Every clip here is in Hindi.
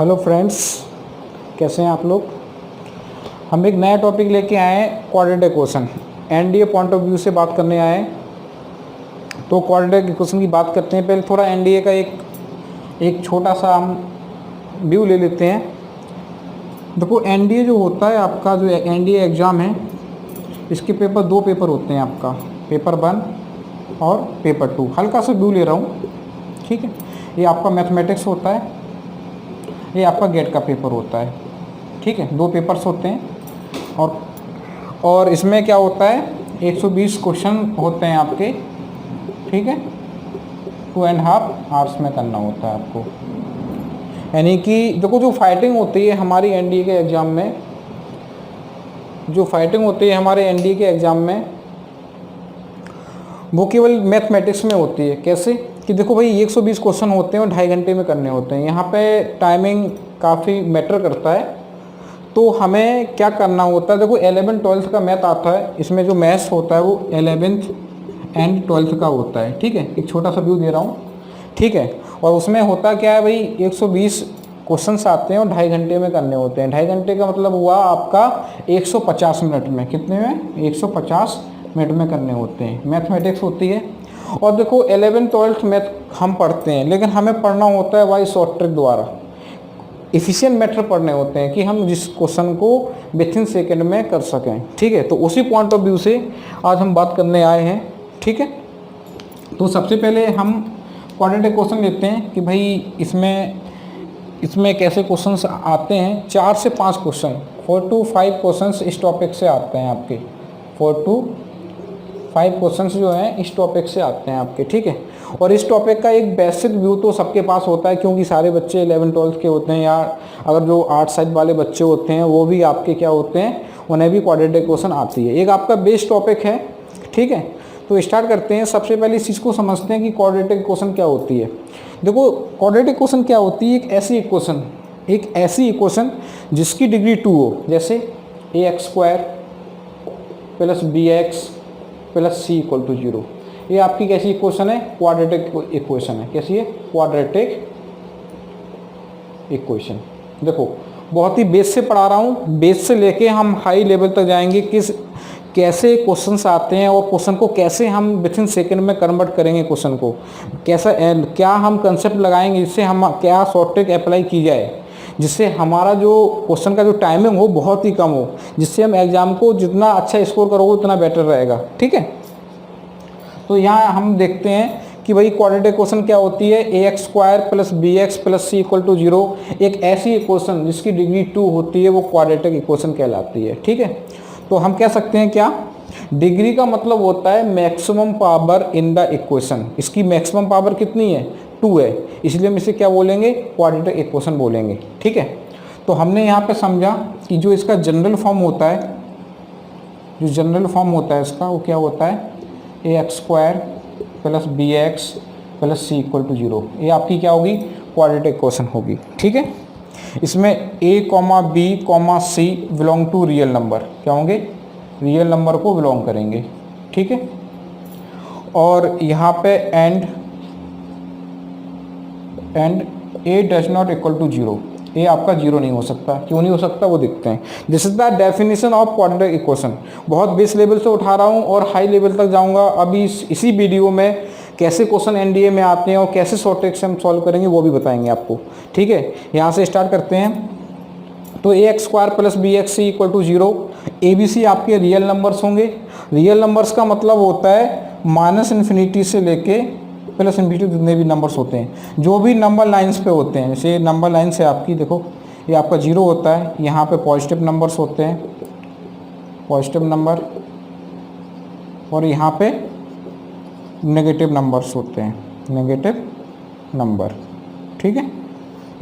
हेलो फ्रेंड्स, कैसे हैं आप लोग। हम एक नया टॉपिक लेके आए हैं, quadratic equation. NDA point of view से बात करने आए हैं। तो क्वाड्रेटिक इक्वेशन की बात करते हैं। पहले थोड़ा एनडीए का एक छोटा सा हम व्यू ले लेते हैं। देखो, एनडीए जो होता है आपका, जो एनडीए एग्ज़ाम है, इसके दो पेपर होते हैं आपका, पेपर 1 और पेपर 2। हल्का सा व्यू ले रहा हूँ, ठीक है। ये आपका मैथमेटिक्स होता है, ये आपका गेट का पेपर होता है, ठीक है। दो पेपर्स होते हैं और इसमें क्या होता है, 120 क्वेश्चन होते हैं आपके, ठीक है। 2.5 आवर्स में करना होता है आपको। यानी कि देखो, जो फाइटिंग होती है हमारी एनडीए के एग्ज़ाम में, वो केवल मैथमेटिक्स में होती है। कैसे कि देखो भाई, 120 क्वेश्चन होते हैं और 2.5 घंटे में करने होते हैं। यहाँ पे टाइमिंग काफ़ी मैटर करता है। तो हमें क्या करना होता है, देखो 11th 12th का मैथ आता है, इसमें जो मैथ्स होता है वो 11th एंड 12th का होता है, ठीक है। एक छोटा सा व्यू दे रहा हूँ, ठीक है। और उसमें होता क्या है भाई, 120 क्वेश्चंस आते हैं और 2.5 घंटे में करने होते हैं। 2.5 घंटे का मतलब हुआ आपका 150 मिनट में। कितने में? 150 मिनट में करने होते हैं। मैथमेटिक्स होती है। और देखो 11th 12th मैथ हम पढ़ते हैं, लेकिन हमें पढ़ना होता है भाई शॉर्ट ट्रिक द्वारा। इफिशिएंट मेथड पढ़ने होते हैं कि हम जिस क्वेश्चन को विथ इन सेकेंड में कर सकें, ठीक है। तो उसी पॉइंट ऑफ व्यू से आज हम बात करने आए हैं, ठीक है। तो सबसे पहले हम क्वाड्रेटिक क्वेश्चन लेते हैं कि भाई इसमें कैसे क्वेश्चंस आते हैं। 4 से 5 क्वेश्चन, 4 to 5 क्वेश्चंस इस टॉपिक से आते हैं आपके। 4 to 5 क्वेश्चंस जो हैं इस टॉपिक से आते हैं आपके, ठीक है। और इस टॉपिक का एक बेसिक व्यू तो सबके पास होता है, क्योंकि सारे बच्चे 11th 12th के होते हैं, या अगर जो आर्ट साइड वाले बच्चे होते हैं वो भी आपके क्या होते हैं, उन्हें भी क्वाड्रेटिक इक्वेशन आती है। एक आपका बेस टॉपिक है, ठीक है। तो स्टार्ट करते हैं। सबसे पहले इस चीज़ को समझते हैं कि क्वाड्रेटिक इक्वेशन क्या होती है। देखो, क्वाड्रेटिक इक्वेशन क्या होती है, एक ऐसी इक्वेशन जिसकी डिग्री 2 हो। जैसे ax² + bx + c = 0। ये आपकी कैसी इक्वेशन है? क्वाड्रेटिक इक्वेशन है। कैसी है? Quadratic equation. देखो, बहुत ही बेस से पढ़ा रहा हूँ, बेस से लेके हम हाई लेवल तक जाएंगे, कैसे क्वेश्चंस आते हैं और क्वेश्चन को कैसे हम विथ इन सेकेंड में कन्वर्ट करेंगे, क्वेश्चन को क्या हम कंसेप्ट लगाएंगे, जिससे हम क्या शॉर्ट ट्रिक अप्लाई की जाए, जिससे हमारा जो क्वेश्चन का जो टाइमिंग हो बहुत ही कम हो, जिससे हम एग्जाम को जितना अच्छा स्कोर करोगे उतना बेटर रहेगा, ठीक है। तो यहाँ हम देखते हैं कि भाई क्वाड्रेटिक इक्वेशन क्या होती है। ax² + bx + c = 0। एक ऐसी इक्वेशन जिसकी डिग्री 2 होती है वो क्वाड्रेटिक इक्वेशन कहलाती है, ठीक है। तो हम कह सकते हैं क्या, डिग्री का मतलब होता है maximum power in the equation. इसकी मैक्सिमम पावर कितनी है? 2 है, इसलिए हम इसे क्या बोलेंगे? क्वाड्रेटिक इक्वेशन बोलेंगे, ठीक है। तो हमने यहाँ पे समझा कि जो इसका जनरल फॉर्म होता है, इसका वो क्या होता है, ax² + bx + c = 0। ये आपकी क्या होगी? क्वाड्रेटिक इक्वेशन होगी, ठीक है। इसमें a, b, c belong to real number, क्या होंगे? रियल नंबर को बिलोंग करेंगे, ठीक है। और यहाँ पे and a does not equal to 0। ये आपका 0 नहीं हो सकता। क्यों नहीं हो सकता, वो देखते हैं। This is the definition of quadratic equation. बहुत बेस लेवल से उठा रहा हूँ और हाई लेवल तक जाऊँगा। अभी इसी वीडियो में कैसे क्वेश्चन एनडीए में आते हैं और कैसे शॉर्ट ट्रिक से हम सॉल्व करेंगे वो भी बताएंगे आपको, ठीक है। यहाँ से स्टार्ट करते हैं। तो ax² + bx c = 0। abc आपके रियल नंबर्स होंगे। रियल नंबर्स का मतलब होता है -∞ से लेके +∞ जितने भी नंबर्स होते हैं, जो भी नंबर लाइंस पे होते हैं। जैसे नंबर लाइन से आपकी देखो, ये आपका 0 होता है, यहाँ पे पॉजिटिव नंबर्स होते हैं, पॉजिटिव नंबर, और यहाँ पे नेगेटिव नंबर्स होते हैं, नेगेटिव नंबर, ठीक है।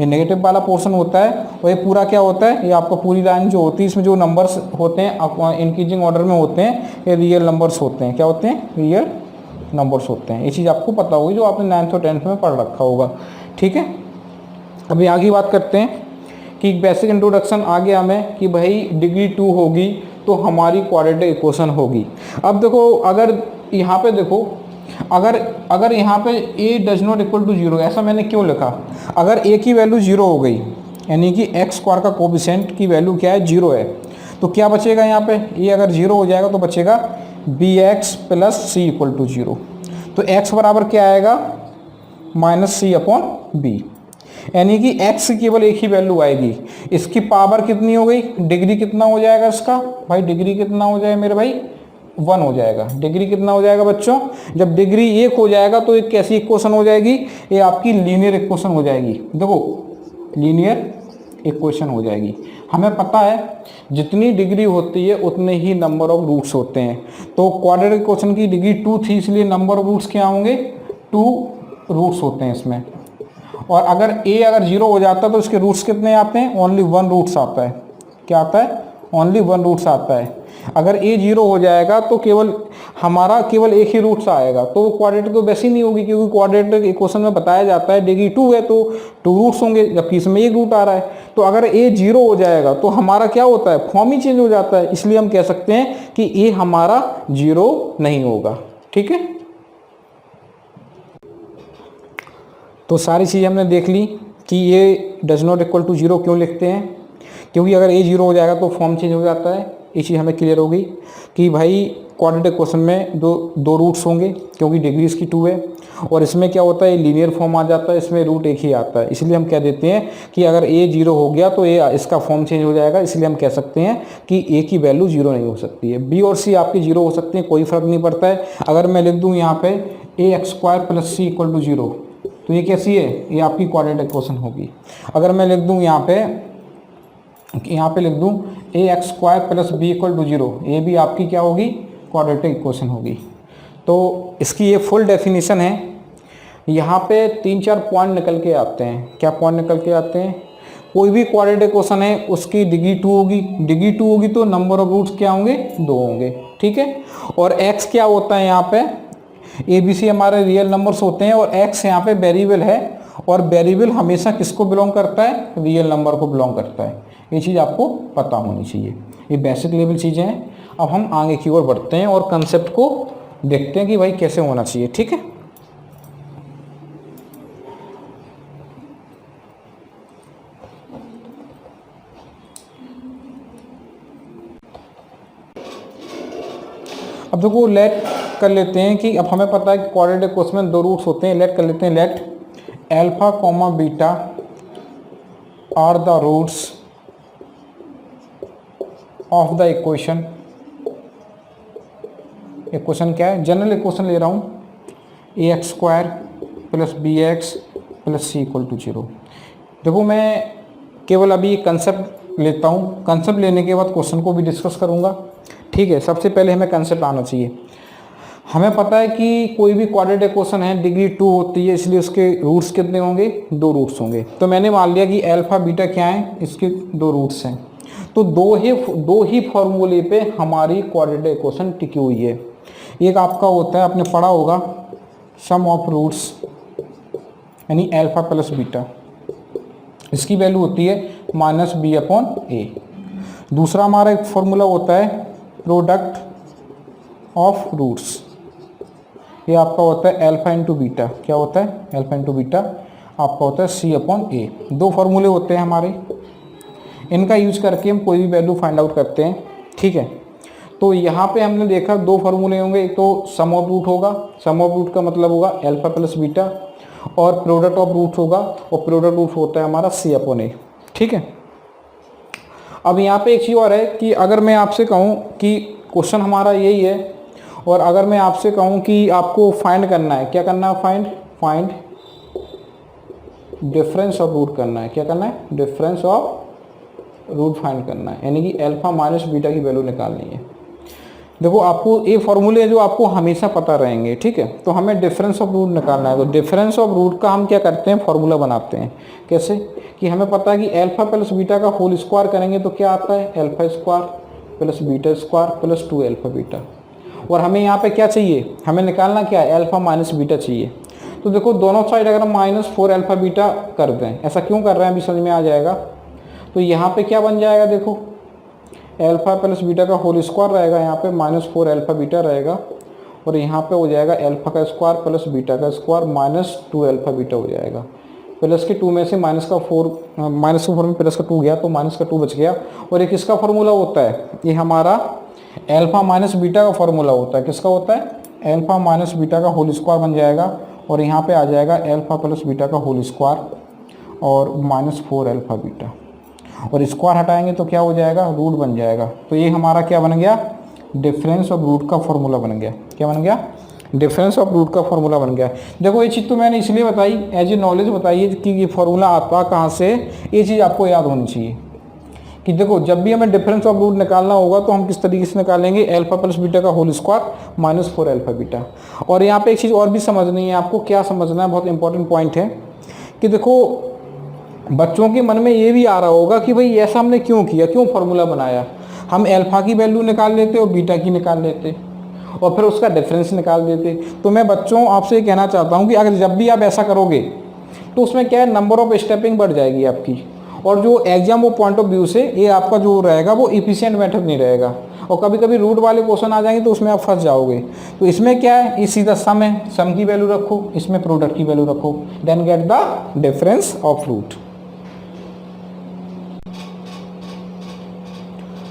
ये नेगेटिव वाला पोर्शन होता है। और ये पूरा क्या होता है, ये आपको पूरी लाइन जो होती है, इसमें जो नंबर्स होते हैं इंक्रीजिंग ऑर्डर में होते हैं, ये रियल नंबर्स होते हैं। क्या होते हैं? रियल नंबर्स होते हैं। ये चीज़ आपको पता होगी, जो आपने 9th और 10th में पढ़ रखा होगा, ठीक है। अभी आगे बात करते हैं कि बेसिक इंट्रोडक्शन आ गया हमें कि भाई डिग्री 2 होगी तो हमारी क्वाड्रेटिक इक्वेशन होगी। अब देखो, अगर यहाँ पे देखो, अगर यहाँ पे a does not equal to 0, ऐसा मैंने क्यों लिखा? अगर a की वैल्यू 0 हो गई यानी कि एक्स स्क्वायर का कोफिशिएंट की वैल्यू क्या है, 0 है। तो क्या बचेगा यहाँ पे, ये अगर 0 हो जाएगा तो बचेगा B X plus C equal to 0। तो x बराबर क्या आएगा, माइनस सी अपॉन बी, यानी कि x की केवल एक ही वैल्यू आएगी। इसकी पावर कितनी हो गई, डिग्री कितना हो जाएगा इसका भाई, डिग्री कितना हो जाएगा मेरे भाई, 1 हो जाएगा। डिग्री कितना हो जाएगा बच्चों, जब डिग्री 1 हो जाएगा तो एक कैसी इक्वेशन हो जाएगी, ये आपकी लीनियर इक्वेशन हो जाएगी। देखो लीनियर इक्वेशन हो जाएगी। हमें पता है जितनी डिग्री होती है उतने ही नंबर ऑफ रूट्स होते हैं। तो क्वाड्रेटिक इक्वेशन की डिग्री 2 थी, इसलिए नंबर ऑफ रूट्स क्या होंगे, 2 रूट्स होते हैं इसमें। और अगर अगर 0 हो जाता है तो इसके रूट्स कितने आते हैं, ओनली 1 रूट्स आता है। क्या आता है, ओनली 1 रूट्स आता है। अगर a 0 हो जाएगा तो केवल हमारा केवल एक ही रूट्स आएगा, तो वो क्वाड्रेटिक तो वैसे ही नहीं होगी, क्योंकि क्वाड्रेटिक इक्वेशन में बताया जाता है डिग्री 2 है तो 2 रूट्स होंगे, जबकि इसमें एक रूट आ रहा है। तो अगर a 0 हो जाएगा तो हमारा क्या होता है, फॉर्म ही चेंज हो जाता है। इसलिए हम कह सकते हैं कि a हमारा 0 नहीं होगा। ठीक है, तो सारी चीज़ हमने देख ली कि ये डज नॉट इक्वल टू 0 क्यों लिखते हैं, क्योंकि अगर a 0 हो जाएगा तो फॉर्म चेंज हो जाता है। ये चीज़ हमें क्लियर होगी कि भाई क्वाड्रेटिक इक्वेशन में दो रूट्स होंगे, क्योंकि डिग्री इसकी 2 है। और इसमें क्या होता है, लीनियर फॉर्म आ जाता है, इसमें रूट एक ही आता है। इसलिए हम कह देते हैं कि अगर a 0 हो गया तो इसका फॉर्म चेंज हो जाएगा। इसलिए हम कह सकते हैं कि a की वैल्यू 0 नहीं हो सकती है। b और c आपकी 0 हो सकते हैं, कोई फर्क नहीं पड़ता है। अगर मैं लिख दूँ यहाँ पे ax² plus C equal to 0, तो ये कैसी है, ये आपकी क्वाड्रेटिक इक्वेशन होगी। अगर मैं लिख दूँ यहाँ पे लिख दूँ ax² plus B equal to 0, ये भी आपकी क्या होगी, क्वाड्रेटिक इक्वेशन होगी। तो इसकी ये फुल डेफिनेशन है। यहाँ पे 3-4 पॉइंट निकल के आते हैं। क्या पॉइंट निकल के आते हैं, कोई भी क्वाड्रेटिक इक्वेशन है उसकी डिग्री 2 होगी। डिग्री 2 होगी तो नंबर ऑफ रूट्स क्या होंगे, 2 होंगे। ठीक है, और x क्या होता है, यहाँ पे ए बी सी हमारे रियल नंबर्स होते हैं और x यहाँ पे वेरिएबल है, और वेरिएबल हमेशा किसको बिलोंग करता है, रियल नंबर को बिलोंग करता है। ये चीज़ आपको पता होनी चाहिए। ये बेसिक लेवल चीज़ें हैं। अब हम आगे की ओर बढ़ते हैं और कंसेप्ट को देखते हैं कि भाई कैसे होना चाहिए। ठीक है, अब देखो लेट कर लेते हैं कि अब हमें पता है कि क्वाड्रेटिक इक्वेशन में 2 रूट्स होते हैं। लेट कर लेते हैं, let alpha comma beta are the roots of the equation. Equation क्या है, जनरल इक्वेशन ले रहा हूँ, ax² plus B X plus C equal to 0। देखो मैं केवल अभी कंसेप्ट लेता हूँ, कंसेप्ट लेने के बाद क्वेश्चन को भी डिस्कस करूँगा। ठीक है, सबसे पहले हमें कंसेप्ट आना चाहिए। हमें पता है कि कोई भी क्वाड्रेटिक इक्वेशन है डिग्री 2 होती है, इसलिए उसके रूट्स कितने होंगे, 2 रूट्स होंगे। तो मैंने मान लिया कि अल्फा बीटा क्या है, इसके 2 रूट्स हैं। तो दो ही फॉर्मूले पे हमारी क्वाड्रेटिक इक्वेशन टिकी हुई है। एक आपका होता है, आपने पढ़ा होगा, सम ऑफ रूट्स, यानी अल्फा प्लस बीटा, इसकी वैल्यू होती है माइनस बी अपॉन ए। दूसरा हमारा एक फॉर्मूला होता है प्रोडक्ट ऑफ रूट्स, ये आपका होता है अल्फा इंटू बीटा। क्या होता है, अल्फा इंटू बीटा आपका होता है सी अपॉन ए। 2 फॉर्मूले होते हैं हमारे, इनका यूज करके हम कोई भी वैल्यू फाइंड आउट करते हैं। ठीक है, तो यहाँ पे हमने देखा 2 फॉर्मूले होंगे, एक तो सम ऑफ रूट होगा, सम ऑफ रूट का मतलब होगा अल्फा प्लस बीटा, और प्रोडक्ट ऑफ रूट होगा, और प्रोडक्ट रूट होता है हमारा सी अपॉन ए। ठीक है, अब यहाँ पे एक चीज़ और है कि अगर मैं आपसे कहूँ कि क्वेश्चन हमारा यही है, और अगर मैं आपसे कहूँ कि आपको फाइंड करना है, क्या करना है, फाइंड डिफरेंस ऑफ रूट करना है। क्या करना है, डिफरेंस ऑफ रूट फाइंड करना है, यानी कि अल्फा माइनस बीटा की वैल्यू निकालनी है। देखो आपको ये फॉर्मूले जो आपको हमेशा पता रहेंगे। ठीक है, तो हमें डिफरेंस ऑफ रूट निकालना है। तो डिफरेंस ऑफ रूट का हम क्या करते हैं, फॉर्मूला बनाते हैं। कैसे, कि हमें पता है कि अल्फा प्लस बीटा का होल स्क्वायर करेंगे तो क्या आता है, alpha square plus beta square plus 2 alpha beta. और हमें यहाँ पे क्या चाहिए, हमें निकालना क्या है, अल्फा माइनस बीटा चाहिए। तो देखो दोनों साइड अगर हम -4 अल्फा बीटा कर दें, ऐसा क्यों कर रहे हैं अभी समझ में आ जाएगा। तो यहाँ पे क्या बन जाएगा, देखो अल्फा प्लस बीटा का होल स्क्वायर रहेगा, यहाँ पे -4 अल्फा बीटा रहेगा, और यहाँ पे हो जाएगा अल्फा का स्क्वायर प्लस बीटा का स्क्वायर -2 अल्फा बीटा हो जाएगा। प्लस के 2 में से माइनस का 4 में प्लस का 2 गया तो माइनस का 2 बच गया। और ये किसका फॉर्मूला होता है, ये हमारा अल्फा माइनस बीटा का फॉर्मूला होता है। किसका होता है, अल्फा माइनस बीटा का होल स्क्वायर बन जाएगा और यहाँ पे आ जाएगा अल्फा प्लस बीटा का होल स्क्वायर और -4 अल्फा बीटा, और स्क्वायर हटाएंगे तो क्या हो जाएगा, रूट बन जाएगा। तो ये हमारा क्या बन गया, डिफरेंस ऑफ रूट का फॉर्मूला बन गया। क्या बन गया, डिफरेंस ऑफ रूट का फॉर्मूला बन गया। देखो ये चीज़ तो मैंने इसलिए बताई, एज ए नॉलेज बताई है कि ये फॉर्मूला आता कहाँ से, ये चीज़ आपको याद होनी चाहिए कि देखो जब भी हमें डिफरेंस ऑफ रूट निकालना होगा तो हम किस तरीके से निकालेंगे, अल्फा प्लस बीटा का होल स्क्वायर -4 अल्फा बीटा। और यहाँ पे एक चीज़ और भी समझनी है आपको, क्या समझना है, बहुत इंपॉर्टेंट पॉइंट है कि देखो बच्चों के मन में ये भी आ रहा होगा कि भाई ऐसा हमने क्यों किया, क्यों फार्मूला बनाया। हम अल्फा की वैल्यू निकाल लेते और बीटा की निकाल लेते और फिर उसका डिफरेंस निकाल देते। तो मैं बच्चों आपसे ये कहना चाहता हूँ कि अगर जब भी आप ऐसा करोगे तो उसमें क्या है, नंबर ऑफ स्टेपिंग बढ़ जाएगी आपकी, और जो एग्जाम वो पॉइंट ऑफ व्यू से ये आपका जो रहेगा वो इफिशिएंट मेथड नहीं रहेगा, और कभी कभी रूट वाले क्वेश्चन आ जाएंगे तो उसमें आप फंस जाओगे। तो इसमें क्या है, ये सीधा सम है, सम की वैल्यू रखो, इसमें प्रोडक्ट की वैल्यू रखो, then get the difference of root.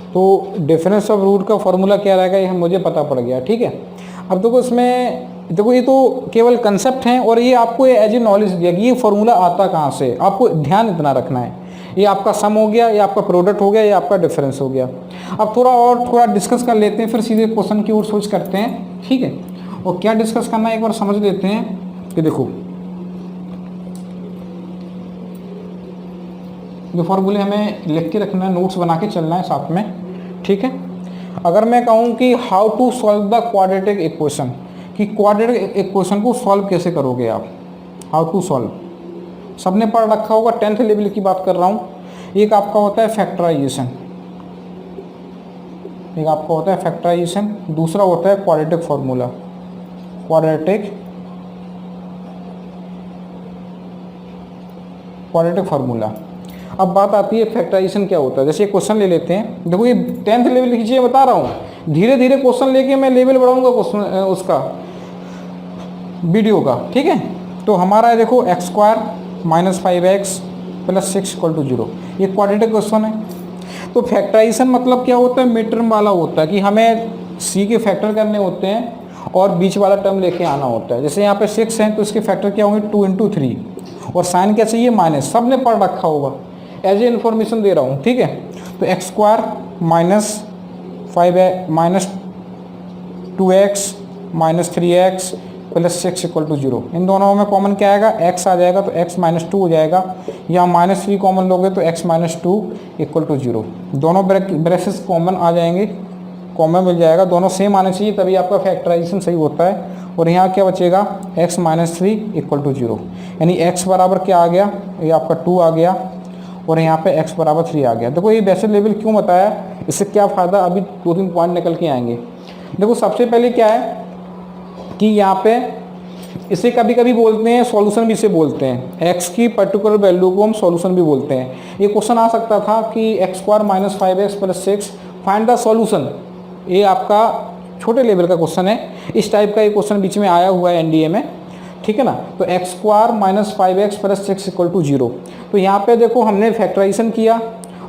तो डिफरेंस ऑफ रूट का फॉर्मूला क्या रहेगा ये मुझे पता पड़ गया, ठीक है। अब देखो इसमें देखो ये तो केवल कंसेप्ट हैं और ये आपको एज ए नॉलेज दिया कि ये फॉर्मूला आता कहाँ से, आपको ध्यान इतना रखना है। ये आपका सम हो गया, ये आपका प्रोडक्ट हो गया, ये आपका डिफरेंस हो गया। अब थोड़ा डिस्कस कर लेते हैं, फिर सीधे क्वेश्चन की ओर स्विच करते हैं, ठीक है। और क्या डिस्कस करना है एक बार समझ लेते हैं कि देखो जो फॉर्मूले हमें लिख के रखना है, नोट्स बना के चलना है साथ में, ठीक है। अगर मैं कहूँ कि how to solve the quadratic equation, कि क्वाड्रेटिक इक्वेशन को सॉल्व कैसे करोगे आप, हाउ टू सॉल्व सबने पढ़ रखा होगा, 10th लेवल की बात कर रहा हूँ। एक आपका होता है फैक्टराइजेशन, एक आपका होता है फैक्टराइजेशन, दूसरा होता है क्वाड्रेटिक फार्मूला, क्वाड्रेटिक फार्मूला। अब बात आती है फैक्टराइजेशन क्या होता है। जैसे क्वेश्चन ले लेते हैं, देखो ये 10th लेवल की चीज़ें बता रहा हूँ, धीरे धीरे क्वेश्चन लेके मैं लेवल बढ़ाऊंगा क्वेश्चन उसका वीडियो का, ठीक है। तो हमारा है देखो x² -5x + 6 = 0, ये क्वाड्रेटिक क्वेश्चन है। तो फैक्टराइजेशन मतलब क्या होता है, मिड टर्म वाला होता है कि हमें c के फैक्टर करने होते हैं और बीच वाला टर्म लेके आना होता है। जैसे यहाँ पे 6 है तो इसके फैक्टर क्या होंगे, 2 × 3, और साइन क्या चाहिए, माइनस, सब ने पढ़ रखा होगा, एज ए इन्फॉर्मेशन दे रहा हूँ, ठीक है। तो x² -2x -3x + 6 = 0, इन दोनों में कॉमन क्या आएगा, x आ जाएगा तो x -2 हो जाएगा, या -3 कॉमन लोगे तो x -2 = 0। दोनों ब्रेसेस कॉमन आ जाएंगे, कॉमन मिल जाएगा, दोनों सेम आने चाहिए तभी आपका फैक्टराइजेशन सही होता है। और यहाँ क्या बचेगा, x -3 = 0, यानी x बराबर क्या आ गया, ये आपका 2 आ गया, और यहाँ पे x बराबर 3 आ गया। देखो ये बेसिक लेवल क्यों बताया, इससे क्या फ़ायदा, अभी 2-3 पॉइंट निकल के आएंगे। देखो सबसे पहले क्या है कि यहाँ पे इसे कभी कभी बोलते हैं सॉल्यूशन भी इसे बोलते हैं, x की पर्टिकुलर वैल्यू को हम सॉल्यूशन भी बोलते हैं। ये क्वेश्चन आ सकता था कि x² -5x + 6 find the solution, ये आपका छोटे लेवल का क्वेश्चन है, इस टाइप का ये क्वेश्चन बीच में आया हुआ है एनडीए में, ठीक है ना। तो x² -5x + 6 = 0। तो यहाँ पे देखो हमने फैक्टराइजेशन किया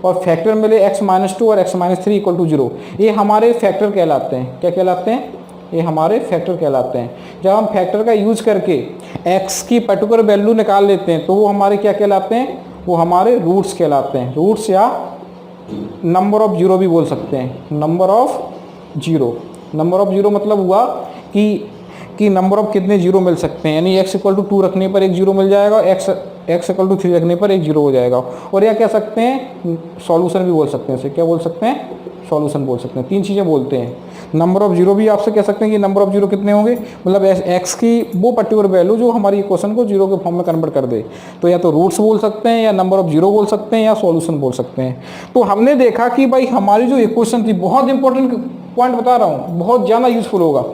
और फैक्टर मिले x -2 और x -3 = 0, ये हमारे फैक्टर कहलाते हैं। क्या कहलाते हैं, ये हमारे फैक्टर कहलाते हैं। जब हम फैक्टर का यूज करके x की पर्टिकुलर वैल्यू निकाल लेते हैं तो वो हमारे क्या कहलाते हैं, वो हमारे रूट्स कहलाते हैं। रूट्स या नंबर ऑफ जीरो भी बोल सकते हैं, number of zero. Number of zero मतलब हुआ कि नंबर ऑफ कितने जीरो मिल सकते हैं, यानी x = 2 रखने पर एक जीरो मिल जाएगा, x = 3 रखने पर एक जीरो हो जाएगा। और या कह सकते हैं सॉल्यूशन भी बोल सकते हैं, इसे क्या बोल सकते हैं, सॉल्यूशन बोल सकते हैं। 3 चीज़ें बोलते हैं। नंबर ऑफ जीरो भी आपसे कह सकते हैं कि नंबर ऑफ जीरो कितने होंगे, मतलब x की वो पर्टिकुलर वैल्यू जो हमारी इक्वेशन को जीरो के फॉर्म में कन्वर्ट कर दे। तो या तो रूट्स बोल सकते हैं, या नंबर ऑफ जीरो बोल सकते हैं, या सॉल्यूशन बोल सकते हैं। तो हमने देखा कि भाई हमारी जो इक्वेशन थी, बहुत इंपॉर्टेंट पॉइंट बता रहा हूँ, बहुत ज़्यादा यूजफुल होगा।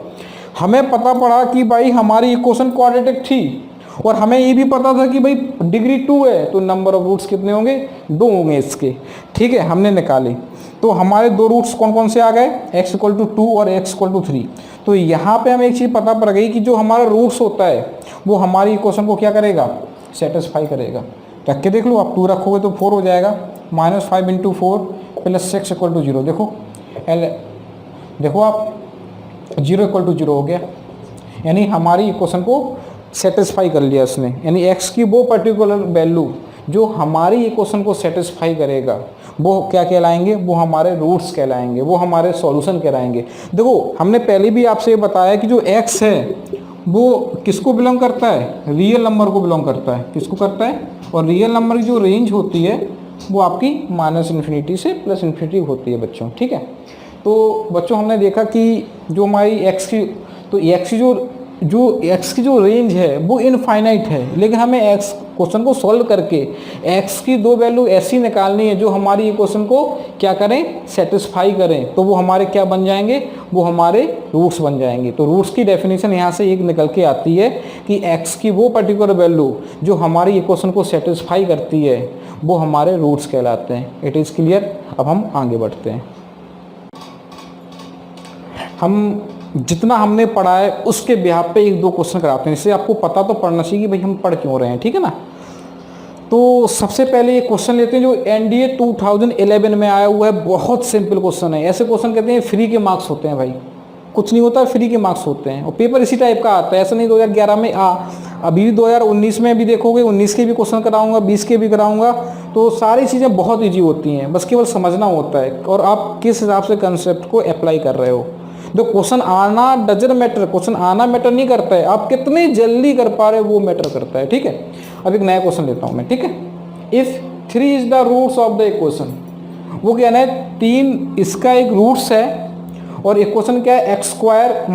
हमें पता पड़ा कि भाई हमारी इक्वेशन क्वाड्रेटिक थी, और हमें ये भी पता था कि भाई डिग्री 2 है तो नंबर ऑफ रूट्स कितने होंगे, 2 होंगे इसके, ठीक है। हमने निकाले तो हमारे 2 रूट्स कौन कौन से आ गए, x = 2 और x = 3। तो यहाँ पे हमें एक चीज़ पता पड़ गई कि जो हमारा रूट्स होता है वो हमारी इक्वेशन को क्या करेगा, सेटिस्फाई करेगा। रख के देख लो आप, 2 रखोगे तो 4 हो जाएगा, -5 × 4 + 6 = 0। देखो देखो आप 0 = 0 हो गया, यानी हमारी इक्वेशन को सेटिस्फाई कर लिया इसने। यानी x की वो पर्टिकुलर वैल्यू जो हमारी इक्वेशन को सेटिस्फाई करेगा वो क्या कहलाएंगे, वो हमारे रूट्स कहलाएंगे, वो हमारे सॉल्यूशन कहलाएंगे। देखो हमने पहले भी आपसे ये बताया कि जो x है वो किसको बिलोंग करता है, रियल नंबर को बिलोंग करता है। किसको करता है, और रियल नंबर की जो रेंज होती है वो आपकी -∞ से +∞ होती है बच्चों, ठीक है। तो बच्चों हमने देखा कि जो हमारी x की, तो x की जो रेंज है वो इनफाइनाइट है, लेकिन हमें x क्वेश्चन को सॉल्व करके x की 2 वैल्यू ऐसी निकालनी है जो हमारी इक्वेशन को क्या करें, सेटिस्फाई करें। तो वो हमारे क्या बन जाएंगे, वो हमारे रूट्स बन जाएंगे। तो रूट्स की डेफिनेशन यहाँ से एक निकल के आती है कि x की वो पर्टिकुलर वैल्यू जो हमारी इक्वेशन को सेटिस्फाई करती है वो हमारे रूट्स कहलाते हैं। It is clear. अब हम आगे बढ़ते हैं। हम जितना हमने पढ़ा है उसके बिहाफ पे 1-2 क्वेश्चन कराते हैं, इससे आपको पता तो पड़ना चाहिए कि भाई हम पढ़ क्यों रहे हैं, ठीक है ना। तो सबसे पहले ये क्वेश्चन लेते हैं जो एनडीए 2011 में आया हुआ है। बहुत सिंपल क्वेश्चन है। ऐसे क्वेश्चन कहते हैं फ्री के मार्क्स होते हैं भाई, कुछ नहीं होता, फ्री के मार्क्स होते हैं। और पेपर इसी टाइप का आता है, ऐसा नहीं 2011 में अभी 2019 में भी देखोगे, 19 के भी क्वेश्चन कराऊंगा, 20 के भी कराऊंगा। तो सारी चीज़ें बहुत ईजी होती हैं, बस केवल समझना होता है और आप किस हिसाब से कंसेप्ट को अप्लाई कर रहे हो। तो क्वेश्चन आना डजंट मैटर, क्वेश्चन आना मैटर नहीं करता है, आप कितने जल्दी कर पा रहे हो वो मैटर करता है, ठीक है। अब एक नया क्वेश्चन लेता हूँ मैं, ठीक है। If 3 is the roots of the equation, वो कहना है 3 इसका एक रूट्स है और इक्वेशन क्या है, x² -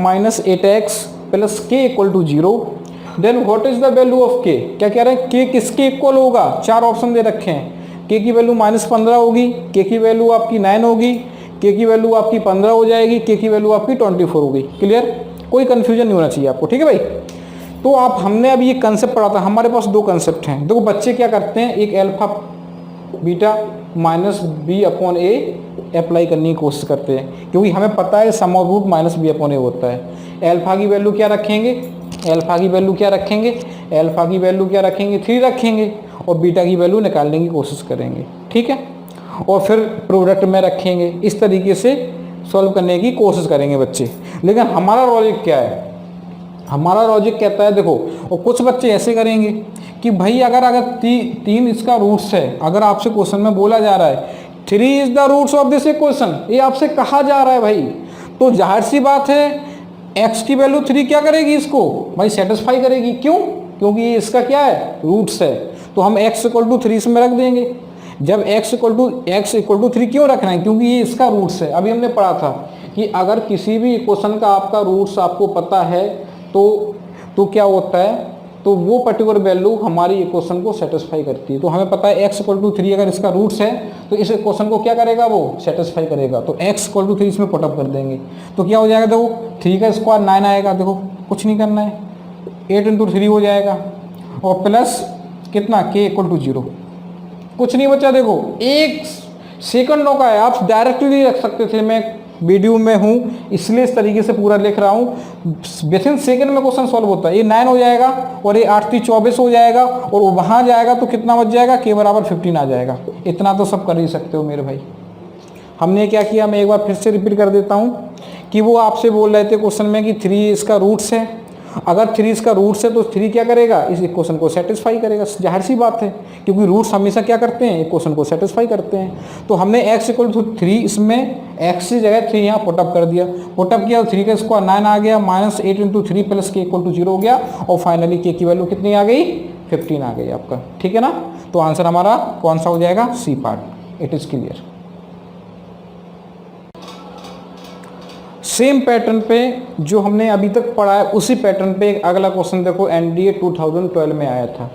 8x + k = 0। Then what is the value of k, क्या कह रहे हैं, k किसके इक्वल होगा। 4 ऑप्शन दे रखे हैं। k की वैल्यू -15 होगी, k की वैल्यू आपकी 9 होगी, k की वैल्यू आपकी 15 हो जाएगी, k की वैल्यू आपकी 24 होगी। क्लियर, कोई कंफ्यूजन नहीं होना चाहिए आपको, ठीक है भाई। तो आप हमने अभी ये कंसेप्ट पढ़ा था, हमारे पास 2 कंसेप्ट हैं। देखो बच्चे क्या करते हैं, एक अल्फा बीटा -b/a अप्लाई करने की कोशिश करते हैं, क्योंकि हमें पता है सम ऑफ रूट -b/a होता है। अल्फा की वैल्यू क्या रखेंगे, अल्फा की वैल्यू क्या रखेंगे, अल्फा की वैल्यू क्या रखेंगे, 3 रखेंगे और बीटा की वैल्यू निकालने की कोशिश करेंगे, ठीक है। और फिर प्रोडक्ट में रखेंगे, इस तरीके से सॉल्व करने की कोशिश करेंगे बच्चे। लेकिन हमारा लॉजिक क्या है, हमारा लॉजिक कहता है, देखो, और कुछ बच्चे ऐसे करेंगे कि भाई अगर 3 इसका रूट्स है, अगर आपसे क्वेश्चन में बोला जा रहा है 3 is the roots of this equation, ये आपसे कहा जा रहा है भाई, तो जाहिर सी बात है x की वैल्यू 3 क्या करेगी, इसको भाई सेटिस्फाई करेगी। क्यों, क्योंकि ये इसका क्या है, रूट्स है। तो हम x = 3 इसमें रख देंगे। जब x = 3 क्यों रखना है, क्योंकि ये इसका रूट्स है। अभी हमने पढ़ा था कि अगर किसी भी इक्वेशन का आपका रूट्स आपको पता है तो क्या होता है, तो वो पर्टिकुलर वैल्यू हमारी इक्वेशन को सेटिस्फाई करती है। तो हमें पता है x = 3 अगर इसका रूट्स है तो इस इक्वेशन को क्या करेगा, वो सेटिस्फाई करेगा। तो x = 3 इसमें पुटअप कर देंगे तो क्या हो जाएगा, देखो 3 का स्क्वायर 9 आएगा। देखो कुछ नहीं करना है, 8 × 3 हो जाएगा और प्लस कितना, k = 0। कुछ नहीं बचा, देखो 1 सेकंडों का है, आप डायरेक्टली रख सकते थे। मैं वीडियो में हूँ इसलिए इस तरीके से पूरा लिख रहा हूँ। विथिन सेकंड में क्वेश्चन सॉल्व होता है। ये 9 हो जाएगा और ये 8 × 3 = 24 हो जाएगा और वहाँ जाएगा तो कितना बच जाएगा, k = 15 आ जाएगा। इतना तो सब कर ही सकते हो मेरे भाई। हमने क्या किया, मैं एक बार फिर से रिपीट कर देता हूँ कि वो आपसे बोल रहे थे क्वेश्चन में कि 3 इसका रूट्स है। अगर 3 इसका रूट्स है तो 3 क्या करेगा, इस इक्वेशन को सेटिस्फाई करेगा। जाहिर सी बात है, क्योंकि रूट्स हमेशा क्या करते हैं, इक्वेशन को सेटिस्फाई करते हैं। तो हमने x = 3 इसमें x की जगह 3 यहाँ पुटअप कर दिया। पुटअप किया तो 3 का स्क्वायर 9 आ गया, -8 × 3 + k = 0 हो गया और फाइनली k की वैल्यू कितनी आ गई, 15 आ गई आपका, ठीक है ना। तो आंसर हमारा कौन सा हो जाएगा, C part. It is clear. Same pattern पे जो हमने अभी तक पढ़ा है उसी पैटर्न पे एक अगला क्वेश्चन देखो, एनडीए 2012 में आया था।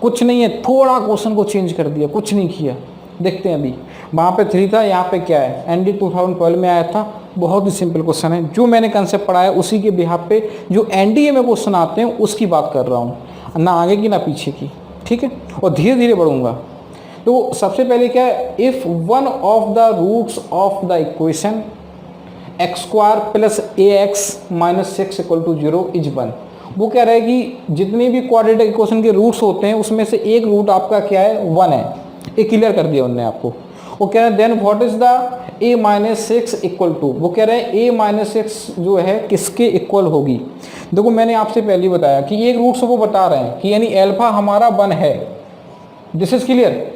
कुछ नहीं है, थोड़ा क्वेश्चन को चेंज कर दिया, कुछ नहीं किया। देखते हैं अभी, वहाँ पे 3 था, यहाँ पे क्या है, एनडीए 2012 में आया था। बहुत ही सिंपल क्वेश्चन है, जो मैंने कंसेप्ट पढ़ा है उसी के बिहाफ पे जो एनडीए में क्वेश्चन आते हैं उसकी बात कर रहा हूँ, ना आगे की ना पीछे की, ठीक है। और धीरे धीरे बढ़ूंगा। तो सबसे पहले क्या है, if one of the roots of the equation x² + ax - 6 = 0 is 1। वो कह रहा है कि जितनी भी क्वाड्रेटिक इक्वेशन के रूट्स होते हैं उसमें से एक रूट आपका क्या है, 1 है। ये क्लियर कर दिया उन्होंने आपको। वो कह रहे हैं then what is the a minus 6 equal to, वो कह रहे हैं a माइनस 6 जो है किसके इक्वल होगी। देखो मैंने आपसे पहले ही बताया कि एक रूट से वो बता रहे हैं कि यानी अल्फा हमारा 1 है। दिस इज क्लियर,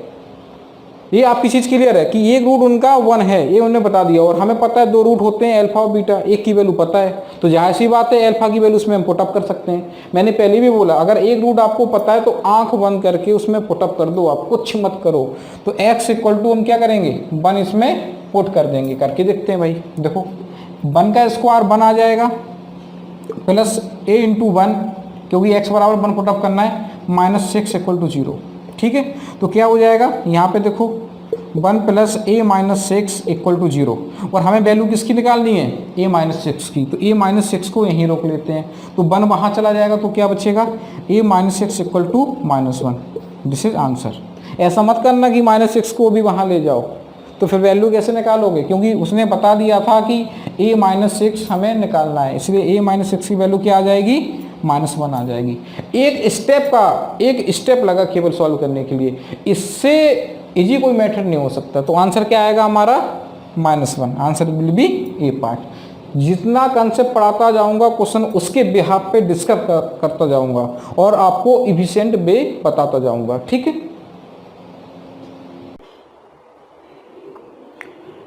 ये आपकी चीज क्लियर है कि एक रूट उनका 1 है, ये उन्होंने बता दिया। और हमें पता है 2 रूट होते हैं अल्फा और बीटा, एक की वैल्यू पता है, तो जाहिर सी बात है अल्फा की वैल्यू उसमें हम पुटअप कर सकते हैं। मैंने पहले भी बोला अगर एक रूट आपको पता है तो आंख बंद करके उसमें पुटअप कर दो, आप कुछ मत करो। तो x इक्वल टू हम क्या करेंगे, 1 इसमें पुट कर देंगे। करके देखते हैं भाई, देखो 1 का स्क्वायर 1 आ जाएगा प्लस a इंटू 1, क्योंकि x बराबर 1 पुटअप करना है, माइनस 6 इक्वल टू 0। ठीक है, तो क्या हो जाएगा यहाँ पे देखो 1 plus a minus 6 equal to 0। और हमें वैल्यू किसकी निकालनी है, a माइनस 6 की। तो a माइनस 6 को यहीं रोक लेते हैं, तो 1 वहाँ चला जाएगा, तो क्या बचेगा, a minus 6 equal to -1। This is answer. ऐसा मत करना कि -6 को भी वहाँ ले जाओ, तो फिर वैल्यू कैसे निकालोगे, क्योंकि उसने बता दिया था कि a माइनस 6 हमें निकालना है, इसलिए a माइनस 6 की वैल्यू क्या आ जाएगी, -1 आ जाएगी। एक स्टेप लगा केवल सॉल्व करने के लिए, इससे इजी कोई मेथड नहीं हो सकता। तो आंसर क्या आएगा हमारा, -1। Answer will be A part. जितना कंसेप्ट पढ़ाता जाऊंगा क्वेश्चन उसके बिहाफ पे डिस्कस करता जाऊंगा और आपको इफिशिएंट वे बताता जाऊंगा। ठीक है,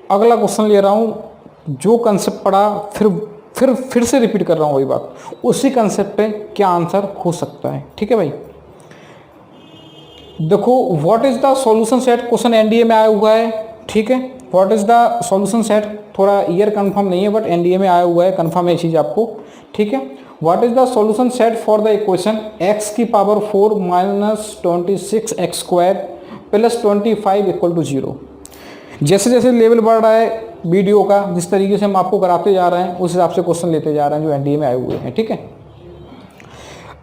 अगला क्वेश्चन ले रहा हूं, जो कंसेप्ट पढ़ा फिर से रिपीट कर रहा हूं वही बात, उसी कंसेप्ट पे क्या आंसर हो सकता है। ठीक है भाई, देखो what is the solution set, question NDA में आया हुआ है। ठीक है, what is the solution set, थोड़ा ईयर कंफर्म नहीं है बट एनडीए में आया हुआ है, कंफर्म है चीज आपको। ठीक है, what is the solution set for the equation x की power 4 minus 26 x square plus 25 equal to 0। जैसे जैसे लेवल बढ़ रहा है वीडियो का, जिस तरीके से हम आपको कराते जा रहे हैं उस हिसाब से क्वेश्चन लेते जा रहे हैं जो एनडीए में आए हुए हैं। ठीक है,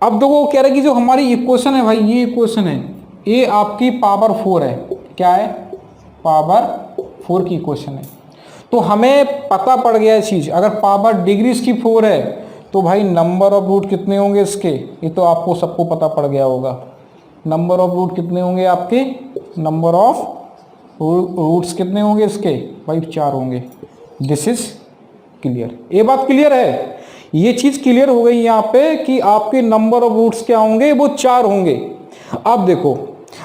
अब देखो कह रहे हैं कि जो हमारी इक्वेशन है भाई, ये इक्वेशन है, ये आपकी पावर 4 है। क्या है, पावर 4 की इक्वेशन है। तो हमें पता पड़ गया है चीज, अगर पावर डिग्रीज की 4 है तो भाई नंबर ऑफ रूट कितने होंगे इसके, ये तो आपको सबको पता पड़ गया होगा। नंबर ऑफ रूट कितने होंगे आपके, नंबर ऑफ रूट्स कितने होंगे इसके, भाई 4 होंगे। दिस इज क्लियर, ये बात क्लियर है, ये चीज क्लियर हो गई यहाँ पे कि आपके नंबर ऑफ रूट्स क्या होंगे, वो 4 होंगे। अब देखो,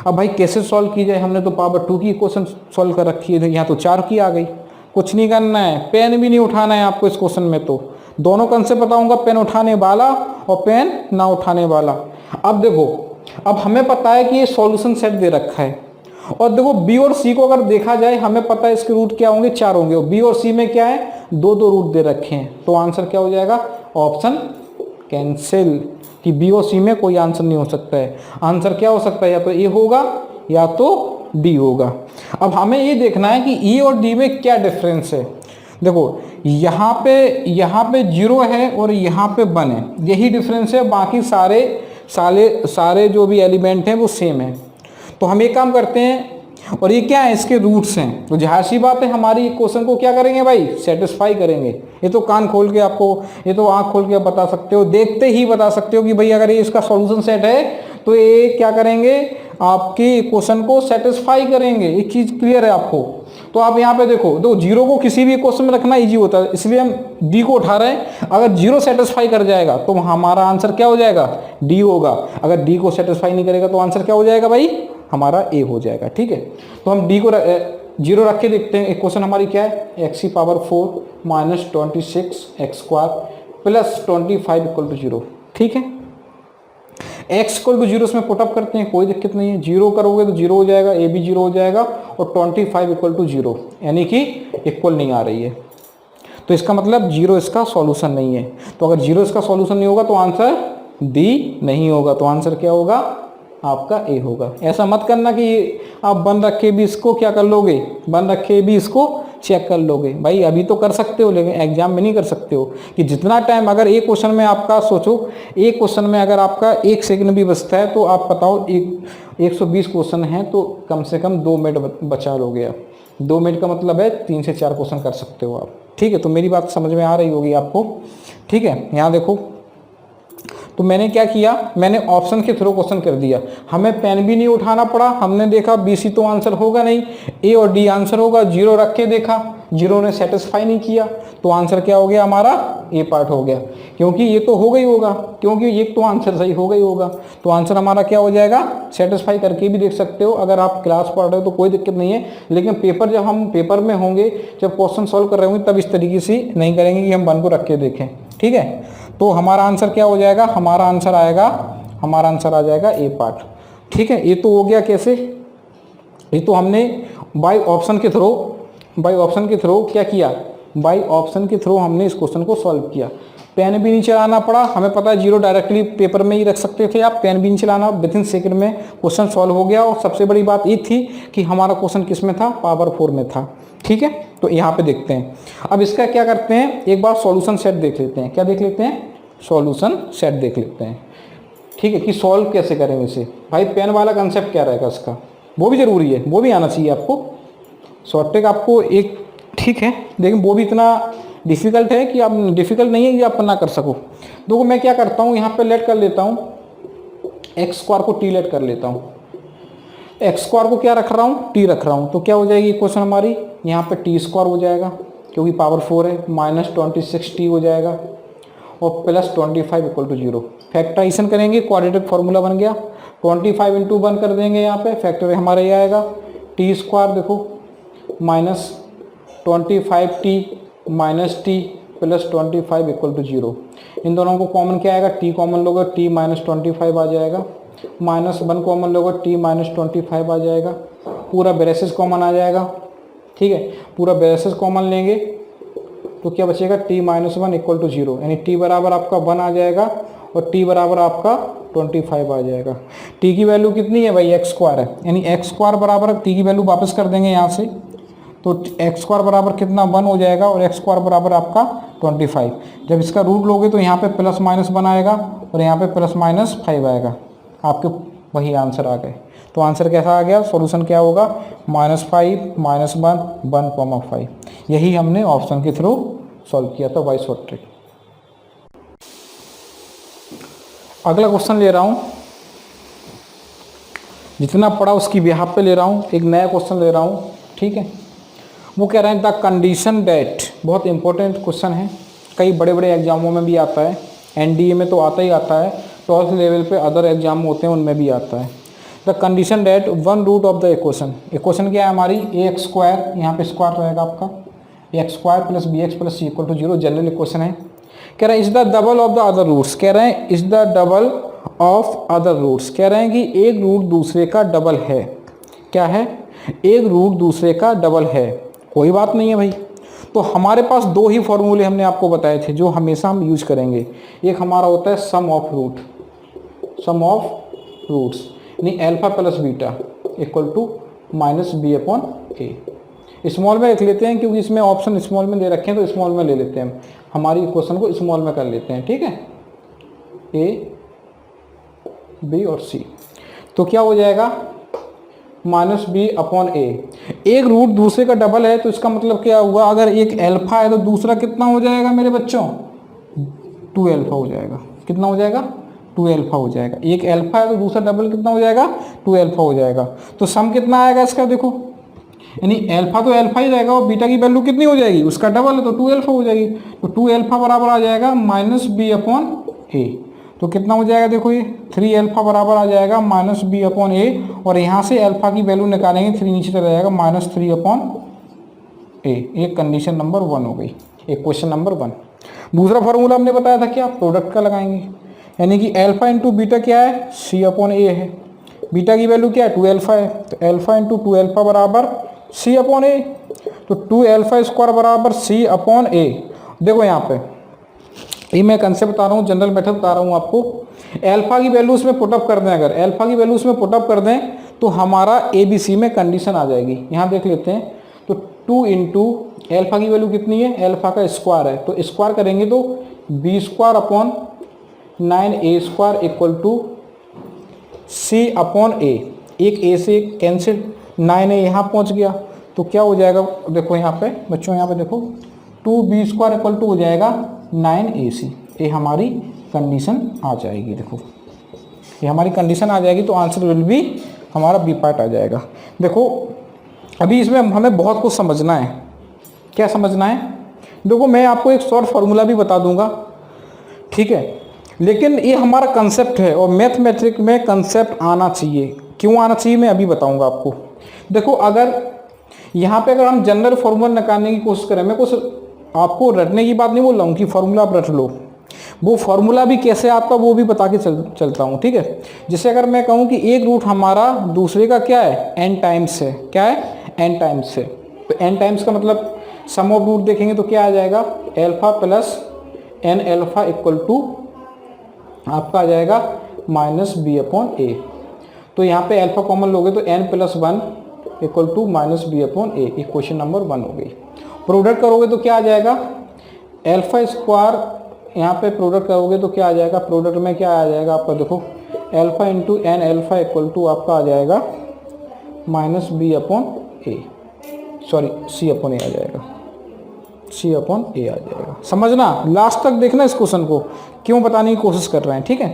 अब भाई कैसे सॉल्व की जाए, हमने तो पावर 2 की इक्वेशन सॉल्व कर रखी है, यहाँ तो 4 की आ गई। कुछ नहीं करना है, पेन भी नहीं उठाना है आपको इस क्वेश्चन में, तो दोनों कंसेप्ट बताऊंगा, पेन उठाने वाला और पेन ना उठाने वाला। अब देखो, अब हमें पता है कि ये सॉल्यूशन सेट दे रखा है, और देखो बी और सी को अगर देखा जाए हमें पता है इसके रूट क्या होंगे, 4 होंगे, और बी और सी में क्या है, 2 रूट दे रखे हैं। तो आंसर क्या हो जाएगा, ऑप्शन कैंसिल, कि बी और सी में कोई आंसर नहीं हो सकता है। आंसर क्या हो सकता है, या तो ए होगा या तो डी होगा। अब हमें ये देखना है कि ई और डी में क्या डिफरेंस है। देखो यहाँ पे 0 है और यहाँ पे 1 है, यही डिफरेंस है, बाकी सारे जो भी एलिमेंट हैं वो सेम है। तो हम एक काम करते हैं, और ये क्या है, इसके रूट्स हैं, तो जाहिर सी बात है हमारी क्वेश्चन को क्या करेंगे भाई, सेटिस्फाई करेंगे। ये तो कान खोल के आपको, ये तो आंख खोल के बता सकते हो, देखते ही बता सकते हो कि भाई अगर ये इसका सॉल्यूशन सेट है तो ये क्या करेंगे, आपकी क्वेश्चन को सेटिस्फाई करेंगे। एक चीज क्लियर है आपको। तो आप यहाँ पे देखो, 0 को किसी भी क्वेश्चन में रखना इजी होता है, इसलिए हम डी को उठा रहे हैं। अगर 0 सेटिस्फाई कर जाएगा तो हमारा आंसर क्या हो जाएगा, डी होगा। अगर डी को सेटिस्फाई नहीं करेगा तो आंसर क्या हो जाएगा भाई, हमारा ए हो जाएगा। ठीक है, तो हम डी को 0 रख के देखते हैं। एक क्वेश्चन हमारी क्या है, एक्स की power 4 minus 26 x square plus 25 equal to 0। ठीक है, x इक्वल टू 0 इसमें पुटअप करते हैं, कोई दिक्कत नहीं है। 0 करोगे तो 0 हो जाएगा, ए भी 0 हो जाएगा, और 25 इक्वल टू 0 यानी कि इक्वल नहीं आ रही है, तो इसका मतलब 0 इसका सॉल्यूशन नहीं है। तो अगर 0 इसका सॉल्यूशन नहीं होगा तो आंसर डी नहीं होगा, तो आंसर क्या होगा, आपका ए होगा। ऐसा मत करना कि आप बंद रखे भी इसको क्या कर लोगे, बंद रखे भी इसको चेक कर लोगे। भाई अभी तो कर सकते हो, लेकिन एग्जाम में नहीं कर सकते हो। कि जितना टाइम अगर एक क्वेश्चन में आपका, सोचो एक क्वेश्चन में अगर आपका 1 सेकंड भी बचता है तो आप बताओ 120 क्वेश्चन हैं तो कम से कम 2 मिनट बचा लोगे आप। 2 मिनट का मतलब है 3 से 4 क्वेश्चन कर सकते हो आप। ठीक है, तो मेरी बात समझ में आ रही होगी आपको। ठीक है, यहाँ देखो तो मैंने क्या किया, मैंने ऑप्शन के थ्रू क्वेश्चन कर दिया, हमें पेन भी नहीं उठाना पड़ा। हमने देखा बी सी तो आंसर होगा नहीं, ए और डी आंसर होगा, जीरो रख के देखा, जीरो ने सेटिस्फाई नहीं किया, तो आंसर क्या हो गया हमारा, ए पार्ट हो गया, क्योंकि ये तो होगा ही होगा, क्योंकि ये तो आंसर सही होगा ही होगा। तो आंसर हमारा क्या हो जाएगा, सेटिस्फाई करके भी देख सकते हो, अगर आप क्लास पढ़ रहे हो तो कोई दिक्कत नहीं है, लेकिन पेपर जब हम पेपर में होंगे, जब क्वेश्चन सॉल्व कर रहे होंगे, तब इस तरीके से नहीं करेंगे कि हम वन को रख के देखें, ठीक है। तो हमारा आंसर क्या हो जाएगा, हमारा आंसर आ जाएगा ए पार्ट, ठीक है। ये तो हो गया कैसे, ये तो हमने बाय ऑप्शन के थ्रू क्या किया, बाय ऑप्शन के थ्रू हमने इस क्वेश्चन को सॉल्व किया। पेन भी नहीं चलाना पड़ा, हमें पता है जीरो डायरेक्टली पेपर में ही रख सकते थे आप, पेन भी नहीं चलाना, विद इन सेकंड में क्वेश्चन सॉल्व हो गया। और सबसे बड़ी बात ये थी कि हमारा क्वेश्चन किस में था, पावर 4 में था, ठीक है। तो यहाँ पे देखते हैं, अब इसका क्या करते हैं, एक बार सॉल्यूशन सेट देख लेते हैं। क्या देख लेते हैं, सॉल्यूशन सेट देख लेते हैं, ठीक है, कि सॉल्व कैसे करेंगे इसे। भाई पेन वाला कंसेप्ट क्या रहेगा इसका, वो भी ज़रूरी है, वो भी आना चाहिए आपको। शॉर्ट ट्रिक आपको एक ठीक है, लेकिन वो भी इतना डिफ़िकल्ट है कि आप, डिफ़िकल्ट नहीं है कि आप ना कर सको। देखो मैं क्या करता हूँ, यहाँ पे लेट कर लेता हूँ एक्स स्क्वायर को टी लेट कर लेता हूँ, एक्स स्क्वायर को क्या रख रहा हूँ, टी रख रहा हूँ, तो क्या हो जाएगी इक्वेशन हमारी, यहाँ पे टी स्क्वायर हो जाएगा क्योंकि पावर 4 है, माइनस 26 टी हो जाएगा और प्लस 25 इक्वल टू 0। फैक्टराइजेशन करेंगे, क्वाड्रेटिक फार्मूला बन गया, 25 इंटू 1 कर देंगे, यहाँ पे फैक्टर हमारा ये आएगा टी स्क्वायर, देखो minus 25t minus t plus 25 equal to 0। इन दोनों को कॉमन क्या आएगा, टी कॉमन लोगे टी माइनस 25 आ जाएगा, माइनस 1 कॉमन लोगे टी माइनस 25 आ जाएगा, पूरा ब्रेसेस कॉमन आ जाएगा, ठीक है। पूरा ब्रेसेस कॉमन लेंगे तो क्या बचेगा, टी माइनस 1 इक्वल टू 0, यानी टी बराबर आपका 1 आ जाएगा और टी बराबर आपका 25 आ जाएगा। टी की वैल्यू कितनी है भाई, एक्स स्क्वायर है, यानी एक्स स्क्वायर बराबर टी की वैल्यू वापस कर देंगे यहाँ से, तो एक्स स्क्वायर बराबर कितना 1 हो जाएगा और एक्स स्क्वायर बराबर आपका 25। जब इसका रूट लोगे तो यहाँ पे प्लस माइनस 1 आएगा और यहाँ पे प्लस माइनस 5 आएगा, आपके वही आंसर आ गए। तो आंसर कैसा आ गया, सॉल्यूशन क्या होगा, -5 -1 1,5। यही हमने ऑप्शन के थ्रू सॉल्व किया था बाय शॉर्ट ट्रिक। अगला क्वेश्चन ले रहा हूँ, जितना पढ़ा उसकी बिहाफ पे ले रहा हूँ, एक नया क्वेश्चन ले रहा हूँ, ठीक है। वो कह रहे हैं द कंडीशन डेट, बहुत इंपॉर्टेंट क्वेश्चन है, कई बड़े बड़े एग्जामों में भी आता है, एनडीए में तो आता ही आता है, 12th लेवल पे अदर एग्जाम होते हैं उनमें भी आता है। The condition that one root of the equation क्या है हमारी, ए एक्स स्क्वायर, यहाँ पे स्क्वायर रहेगा आपका, A X square plus B X plus C equal to 0, general equation है। कह रहे हैं is the double of the other roots, कह रहे हैं is the double of other roots, कह रहे हैं कि एक रूट दूसरे का डबल है, क्या है, एक रूट दूसरे का डबल है। कोई बात नहीं है भाई, तो हमारे पास दो ही फॉर्मूले हमने आपको बताए थे जो हमेशा हम यूज करेंगे। एक हमारा होता है सम ऑफ रूट्स, यानी alpha plus beta equal to minus B upon a. Small में लिख लेते हैं क्योंकि इसमें ऑप्शन स्मॉल में दे रखे हैं, तो स्मॉल में ले लेते हैं, हमारी इक्वेशन को स्मॉल में कर लेते हैं, ठीक है, ए बी और सी। तो क्या हो जाएगा, माइनस बी अपॉन ए। एक रूट दूसरे का डबल है तो इसका मतलब क्या हुआ, अगर एक अल्फा है तो दूसरा कितना हो जाएगा मेरे बच्चों, 2 अल्फा हो जाएगा। कितना हो जाएगा, 2 अल्फा हो जाएगा। एक अल्फा है तो दूसरा डबल कितना हो जाएगा, 2 अल्फा हो जाएगा। तो सम कितना आएगा इसका, देखो, यानी अल्फा तो अल्फा ही रहेगा और बीटा की वैल्यू कितनी हो जाएगी, उसका डबल है तो 2 अल्फा हो जाएगी। तो 2 अल्फा बराबर आ जाएगा माइनस बी अपॉन ए। तो कितना हो जाएगा, देखो ये 3 अल्फा बराबर आ जाएगा माइनस बी अपॉन ए, और यहाँ से अल्फा की वैल्यू निकालेंगे, 3 नीचे चला जाएगा, -3 अपॉन ए। एक कंडीशन नंबर 1 हो गई, एक क्वेश्चन नंबर 1। दूसरा फार्मूला हमने बताया था क्या, प्रोडक्ट का लगाएंगे, यानी कि अल्फा इंटू बीटा क्या है, सी अपॉन ए है। बीटा की वैल्यू क्या है, 2 अल्फा है, तो अल्फा इंटू 2 अल्फा बराबर सी अपॉन ए। तो 2 अल्फा स्क्वायर बराबर सी अपॉन ए। देखो यहाँ पे ये मैं कंसेप्ट बता रहा हूँ, जनरल मेथड बता रहा हूँ आपको। अल्फा की वैल्यू उसमें पुटअप कर दें, अगर अल्फा की वैल्यू उसमें पुटअप कर दें तो हमारा ए बी सी में कंडीशन आ जाएगी। यहाँ देख लेते हैं, तो 2 इंटू अल्फा की वैल्यू कितनी है, अल्फा का स्क्वायर है, तो स्क्वायर करेंगे तो B square upon 9a square equal to C upon A. एक ए से कैंसिल, 9a यहाँ पहुँच गया, तो क्या हो जाएगा, देखो यहाँ पे बच्चों, यहाँ पे देखो 2b स्क्वायर इक्वल टू हो जाएगा 9ac। ये हमारी कंडीशन आ जाएगी। देखो ये हमारी कंडीशन आ जाएगी तो आंसर विल बी हमारा बी पार्ट आ जाएगा। देखो अभी इसमें हमें बहुत कुछ समझना है। क्या समझना है? देखो मैं आपको एक शॉर्ट फार्मूला भी बता दूंगा, ठीक है, लेकिन ये हमारा कंसेप्ट है और मैथमेटिक्स में कंसेप्ट आना चाहिए। क्यों आना चाहिए मैं अभी बताऊंगा आपको। देखो अगर यहाँ पे अगर हम जनरल फार्मूला निकालने की कोशिश करें, मैं कुछ आपको रटने की बात नहीं बोल रहा हूँ कि फार्मूला आप रट लो, वो फार्मूला भी कैसे आता वो भी बता के चलता हूँ, ठीक है। जैसे अगर मैं कहूँ कि एक रूट हमारा दूसरे का क्या है, n टाइम्स है। क्या है? n टाइम्स है। तो n टाइम्स का मतलब सम ऑफ रूट देखेंगे तो क्या आ जाएगा, alpha plus n alpha equal to आपका आ जाएगा माइनस बी अपॉन ए। तो यहाँ पे अल्फा कॉमन लोगे तो n plus 1 equal to minus B upon a. Equation number 1 हो गई। प्रोडक्ट करोगे तो क्या आ जाएगा, एल्फा स्क्वायर, यहाँ पे प्रोडक्ट करोगे तो क्या आ जाएगा, प्रोडक्ट में क्या आ जाएगा आपका, देखो alpha into n alpha equal to आपका आ जाएगा minus B upon a, sorry c upon a आ जाएगा, सी अपॉन ए आ जाएगा। समझना, लास्ट तक देखना इस क्वेश्चन को, क्यों बताने की कोशिश कर रहे हैं, ठीक है।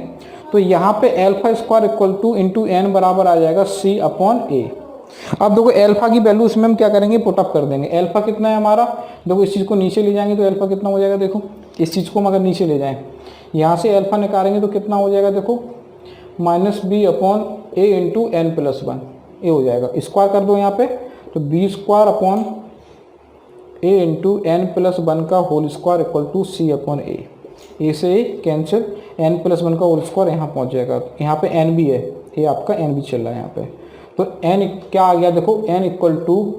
तो यहाँ पे alpha square equal to into n बराबर आ जाएगा सी अपॉन ए। अब देखो एल्फा की वैल्यू इसमें हम क्या करेंगे, पुटअप कर देंगे। एल्फा कितना है हमारा, देखो इस चीज़ को नीचे ले जाएंगे तो एल्फा कितना हो जाएगा, देखो इस चीज़ को हम अगर नीचे ले जाएं, यहाँ से एल्फा निकालेंगे तो कितना हो जाएगा, देखो minus B upon A into N plus 1 A हो जाएगा। स्क्वायर कर दो यहाँ पे तो B square upon A into N plus 1 का whole square equal to C upon A. A से ए कैंसिल, एन प्लस 1 का होल स्क्वायर यहाँ पहुँच जाएगा। यहाँ पे एन भी है, ये आपका एन भी चल रहा है यहाँ पे। तो एन क्या आ गया, देखो एन इक्वल टू,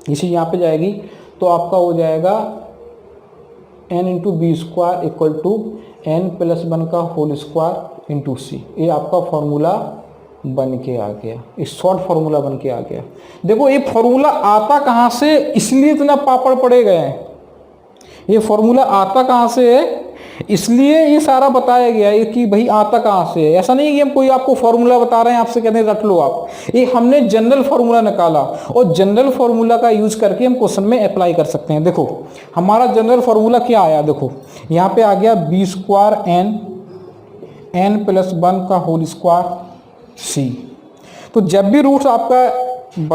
इसी यहाँ पे जाएगी तो आपका हो जाएगा n into b square equal to n plus 1 का होल स्क्वायर इंटू सी। ये आपका फॉर्मूला बन के आ गया, इस शॉर्ट फार्मूला बन के आ गया। देखो ये फार्मूला आता कहाँ से, इसलिए इतना पापड़ पड़े गए हैं। ये फार्मूला आता कहाँ से है, इसलिए ये सारा बताया गया है कि भाई आता कहाँ से है। ऐसा नहीं है कि हम कोई आपको फार्मूला बता रहे हैं आपसे कहते हैं रट लो आप, ये हमने जनरल फार्मूला निकाला और जनरल फार्मूला का यूज करके हम क्वेश्चन में अप्लाई कर सकते हैं। देखो हमारा जनरल फार्मूला क्या आया, देखो यहाँ पे आ गया बी स्क्वायर एन प्लस 1 का होल स्क्वायर सी। तो जब भी रूट्स आपका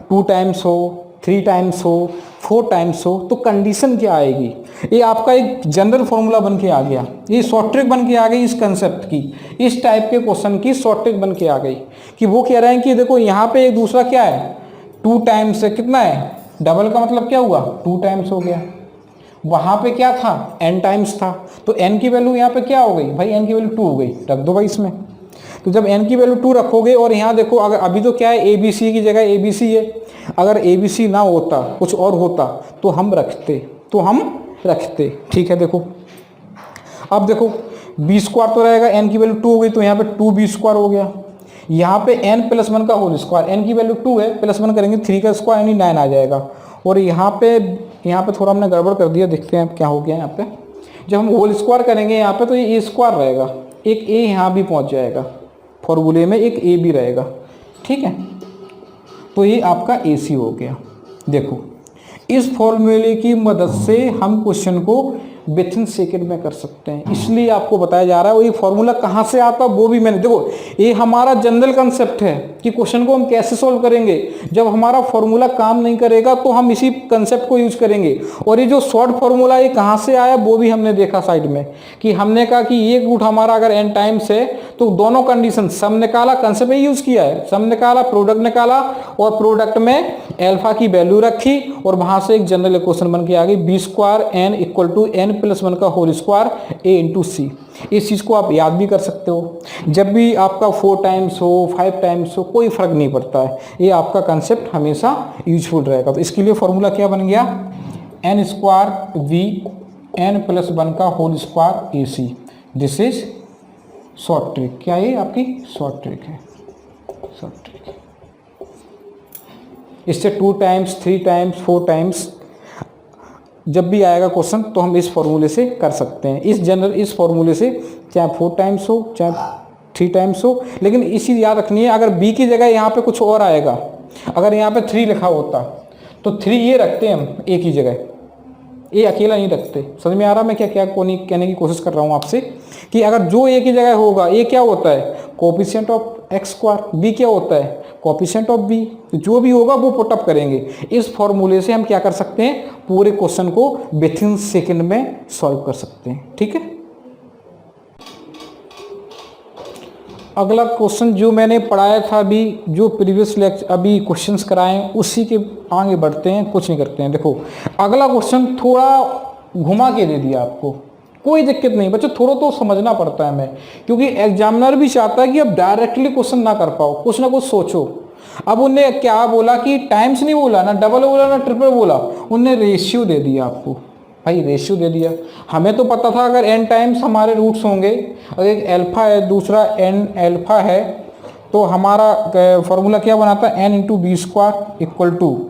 2 टाइम्स हो, 3 टाइम्स हो, 4 टाइम्स हो तो कंडीशन क्या आएगी, ये आपका एक जनरल फॉर्मूला बन के आ गया। ये शॉर्ट ट्रिक बन के आ गई इस कंसेप्ट की, इस टाइप के क्वेश्चन की शॉर्ट ट्रिक बन के आ गई कि वो कह रहे हैं कि देखो यहाँ पे एक दूसरा क्या है 2 टाइम्स है, कितना है, डबल का मतलब क्या हुआ 2 टाइम्स हो गया। वहाँ पे क्या था n टाइम्स था, तो n की वैल्यू यहाँ पे क्या हो गई भाई, n की वैल्यू 2 हो गई, रख दो भाई इसमें। तो जब n की वैल्यू 2 रखोगे और यहाँ देखो अगर अभी तो क्या है ए बी सी की जगह ए बी सी है, अगर ए बी सी ना होता कुछ और होता तो हम रखते, ठीक है। देखो अब देखो बी स्क्वायर तो रहेगा, n की वैल्यू 2 हो गई तो यहाँ पे 2b स्क्वायर हो गया। यहाँ पे n प्लस 1 का होल स्क्वायर, n की वैल्यू 2 है, प्लस 1 करेंगे 3 का स्क्वायर यानी 9 आ जाएगा। और यहाँ पे थोड़ा हमने गड़बड़ कर दिया, देखते हैं क्या हो गया यहाँ पे। जब हम होल स्क्वायर करेंगे यहाँ पे तो ये ए स्क्वायर रहेगा, एक ए यहाँ भी पहुँच जाएगा, फॉर्मूले में एक ए भी रहेगा, ठीक है। तो ये आपका ए सी हो गया। देखो इस फॉर्मूले की मदद से हम क्वेश्चन को विथ इन सेकेंड में कर सकते हैं, इसलिए आपको बताया जा रहा है। वो ये फॉर्मूला कहाँ से आता वो भी मैंने, देखो ये हमारा जनरल कंसेप्ट है कि क्वेश्चन को हम कैसे सॉल्व करेंगे। जब हमारा फॉर्मूला काम नहीं करेगा तो हम इसी कंसेप्ट को यूज करेंगे। और ये जो शॉर्ट फॉर्मूला ये कहाँ से आया वो भी हमने देखा साइड में, कि हमने कहा कि एक रूट हमारा अगर n टाइम्स है तो दोनों कंडीशन सम निकाला, कंसेप्ट यूज किया है, सम निकाला, प्रोडक्ट निकाला और प्रोडक्ट में एल्फा की वैल्यू रखी और वहां से एक जनरल इक्वेशन बन के आ गई b square n equal to n plus 1 का whole square a into c. इस चीज़ को आप याद भी कर सकते हो, जब भी आपका 4 टाइम्स हो 5 टाइम्स हो कोई फर्क नहीं पड़ता है, ये आपका कंसेप्ट हमेशा यूजफुल रहेगा। तो इसके लिए फॉर्मूला क्या बन गया, n square b n plus 1 का whole square a c. This is short trick. क्या ये आपकी शॉर्ट ट्रिक है, शॉर्ट ट्रिक। इससे 2 टाइम्स 3 टाइम्स 4 टाइम्स जब भी आएगा क्वेश्चन तो हम इस फॉर्मूले से कर सकते हैं, इस फॉर्मूले से, चाहे 4 टाइम्स हो चाहे 3 टाइम्स हो। लेकिन इस चीज़ याद रखनी है, अगर b की जगह यहाँ पे कुछ और आएगा, अगर यहाँ पे 3 लिखा होता तो 3 ये रखते हैं हम a की जगह, ए अकेला नहीं रखते। समझ में आ रहा मैं क्या क्या कहने की कोशिश कर रहा हूँ आपसे, कि अगर जो ए की जगह होगा, ए क्या होता है coefficient of x square, b क्या होता है कोफिशिएंट ऑफ बी, जो भी होगा वो पुटअप करेंगे। इस फॉर्मूले से हम क्या कर सकते हैं, पूरे क्वेश्चन को विथ इन सेकेंड में सॉल्व कर सकते हैं। ठीक है, अगला क्वेश्चन जो मैंने पढ़ाया था अभी, जो प्रीवियस लेक्चर अभी क्वेश्चंस कराए उसी के आगे बढ़ते हैं, कुछ नहीं करते हैं। देखो अगला क्वेश्चन थोड़ा घुमा के दे दिया आपको, कोई दिक्कत नहीं बच्चों, थोड़ा तो समझना पड़ता है हमें, क्योंकि एग्जामिनर भी चाहता है कि अब डायरेक्टली क्वेश्चन ना कर पाओ, कुछ ना कुछ सोचो। अब उनने क्या बोला कि टाइम्स नहीं बोला, ना डबल बोला ना ट्रिपल बोला, उनने रेशियो दे दिया आपको। भाई रेशियो दे दिया, हमें तो पता था अगर n टाइम्स हमारे रूट्स होंगे, अगर एक अल्फा है दूसरा n अल्फा है, तो हमारा फॉर्मूला क्या बनाता है n into b square equal to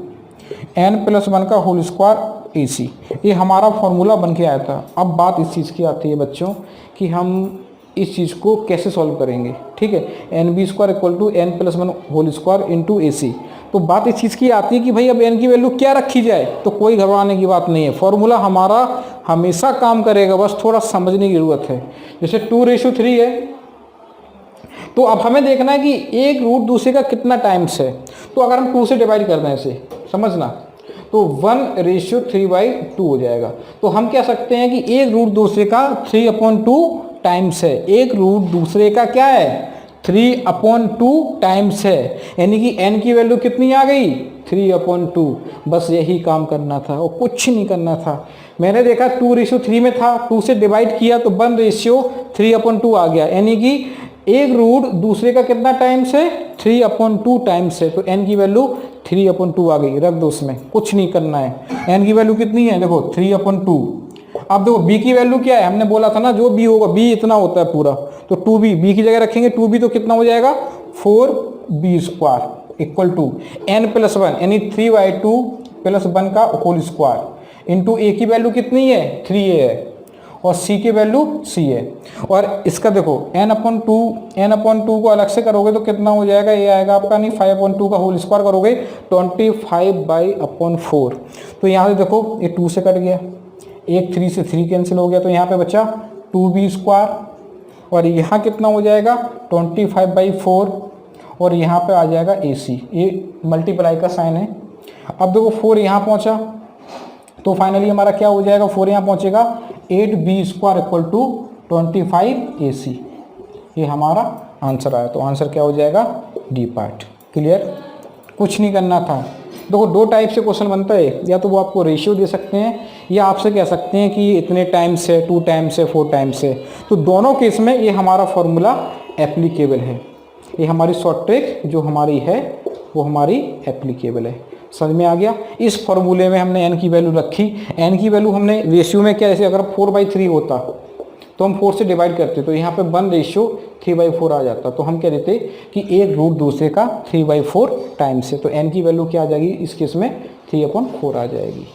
n+1 का होल स्क्वायर AC, ये हमारा फॉर्मूला बन के आया था। अब बात इस चीज़ की आती है बच्चों कि हम इस चीज़ को कैसे सॉल्व करेंगे। ठीक है, n² equal to n+1 whole square into AC। तो बात इस चीज़ की आती है कि भाई अब n की वैल्यू क्या रखी जाए, तो कोई घबराने की बात नहीं है, फॉर्मूला हमारा हमेशा काम करेगा, बस थोड़ा समझने की ज़रूरत है। जैसे 2:3 है, तो अब हमें देखना है कि एक रूट दूसरे का कितना टाइम्स है। तो अगर हम 2 से डिवाइड कर दें इसे, समझना, तो 1:3/2 हो जाएगा। तो हम कह सकते हैं कि एक रूट दूसरे का 3/2 टाइम्स है, एक रूट दूसरे का क्या है 3/2 टाइम्स है, यानी कि n की वैल्यू कितनी आ गई 3/2। बस यही काम करना था और कुछ नहीं करना था। मैंने देखा 2:3 में था, 2 से डिवाइड किया तो 1:3/2 आ गया, यानी कि एक रूट दूसरे का कितना टाइम्स है 3/2 टाइम्स है, तो n की वैल्यू 3/2 आ गई, रख दो उसमें, कुछ नहीं करना है। n की वैल्यू कितनी है देखो 3/2। अब देखो b की वैल्यू क्या है, हमने बोला था ना जो b होगा, b इतना होता है पूरा, तो 2b, b की जगह रखेंगे 2b, तो कितना हो जाएगा 4b² इक्वल टू n+1 यानी 3/2 + 1 का होल स्क्वायर इंटू a की वैल्यू कितनी है 3a है और c की वैल्यू c है। और इसका देखो n/2 को अलग से करोगे तो कितना हो जाएगा, ये आएगा आपका नहीं 5/2 का होल स्क्वायर करोगे 25/4। तो यहाँ से देखो ये 2 से कट गया, एक 3 से 3 कैंसिल हो गया, तो यहाँ पे बचा 2b² और यहाँ कितना हो जाएगा 25/4 और यहाँ पे आ जाएगा AC, ये मल्टीप्लाई का साइन है। अब देखो 4 यहाँ पहुँचा तो फाइनली हमारा क्या हो जाएगा, 4 यहाँ पहुँचेगा 8b² इक्वल टू 25AC, ये हमारा आंसर आया। तो आंसर क्या हो जाएगा डी पार्ट। क्लियर, कुछ नहीं करना था। देखो दो टाइप से क्वेश्चन बनता है, या तो वो आपको रेशियो दे सकते हैं या आपसे कह सकते हैं कि इतने टाइम्स है, 2 टाइम्स है, 4 टाइम्स है। तो दोनों केस में ये हमारा फॉर्मूला एप्लीकेबल है, ये हमारी शॉर्ट ट्रिक जो हमारी है वो हमारी एप्लीकेबल है। समझ में आ गया। इस फॉर्मूले में हमने n की वैल्यू रखी, n की वैल्यू हमने रेशियो में क्या, जैसे अगर 4/3 होता तो हम 4 से डिवाइड करते तो यहाँ पे 1:3/4 आ जाता, तो हम कह देते कि एक रूट दूसरे का 3/4 टाइम्स है, तो n की वैल्यू क्या आ जाएगी इस केस में 3/4 आ जाएगी।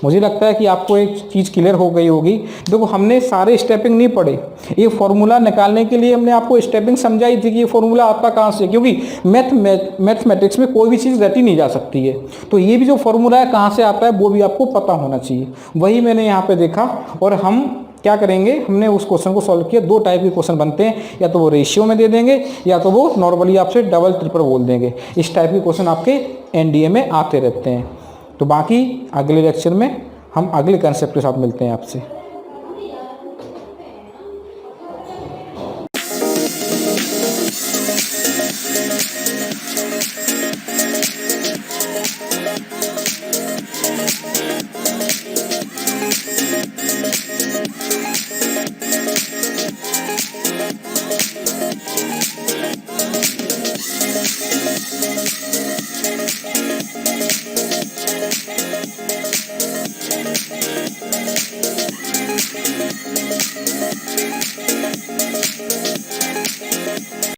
मुझे लगता है कि आपको एक चीज़ क्लियर हो गई होगी। देखो हमने सारे स्टेपिंग नहीं पढ़े, ये फॉर्मूला निकालने के लिए हमने आपको स्टेपिंग समझाई थी कि ये फॉर्मूला आता कहाँ से, क्योंकि मैथमेटिक्स में कोई भी चीज़ रटी नहीं जा सकती है, तो ये भी जो फॉर्मूला है कहाँ से आता है वो भी आपको पता होना चाहिए। वही मैंने यहाँ पे देखा और हम क्या करेंगे, हमने उस क्वेश्चन को सॉल्व किया। दो टाइप के क्वेश्चन बनते हैं, या तो वो रेशियो में दे देंगे या तो वो नॉर्मली आपसे डबल ट्रिपल बोल देंगे। इस टाइप के क्वेश्चन आपके एनडीए में आते रहते हैं। तो बाकी अगले लेक्चर में हम अगले कंसेप्ट के साथ मिलते हैं आपसे।